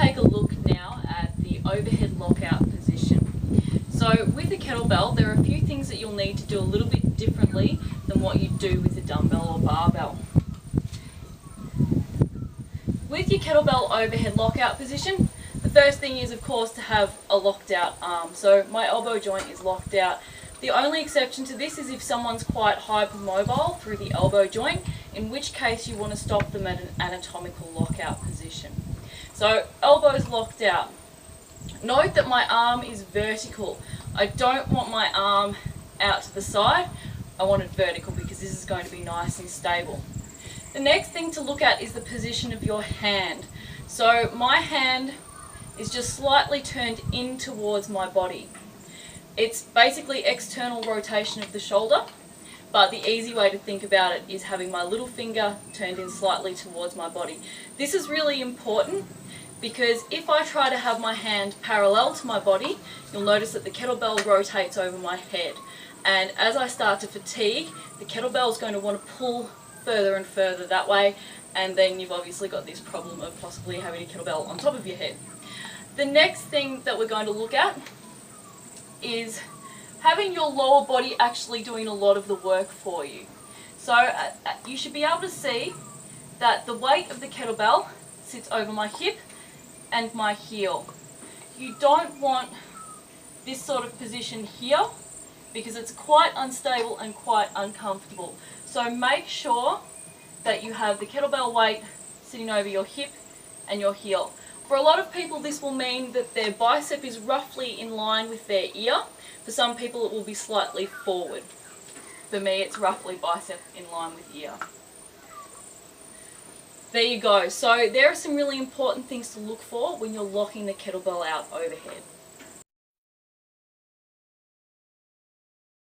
take a look now at the overhead lockout position. So with a kettlebell, there are a few things that you'll need to do a little bit differently than what you do with a dumbbell or barbell. With your kettlebell overhead lockout position, the first thing is of course to have a locked out arm. So my elbow joint is locked out. The only exception to this is if someone's quite hypermobile through the elbow joint, in which case you want to stop them at an anatomical lockout position. So elbows locked out. Note that my arm is vertical. I don't want my arm out to the side. I want it vertical because this is going to be nice and stable. The next thing to look at is the position of your hand. So my hand is just slightly turned in towards my body. It's basically external rotation of the shoulder, but the easy way to think about it is having my little finger turned in slightly towards my body. This is really important because if I try to have my hand parallel to my body, you'll notice that the kettlebell rotates over my head. And as I start to fatigue, the kettlebell is going to want to pull further and further that way, and then you've obviously got this problem of possibly having a kettlebell on top of your head. The next thing that we're going to look at is having your lower body actually doing a lot of the work for you. So you should be able to see that the weight of the kettlebell sits over my hip and my heel. You don't want this sort of position here because it's quite unstable and quite uncomfortable. So make sure that you have the kettlebell weight sitting over your hip and your heel. For a lot of people this will mean that their bicep is roughly in line with their ear. For some people it will be slightly forward. For me it's roughly bicep in line with ear. There you go. So there are some really important things to look for when you're locking the kettlebell out overhead.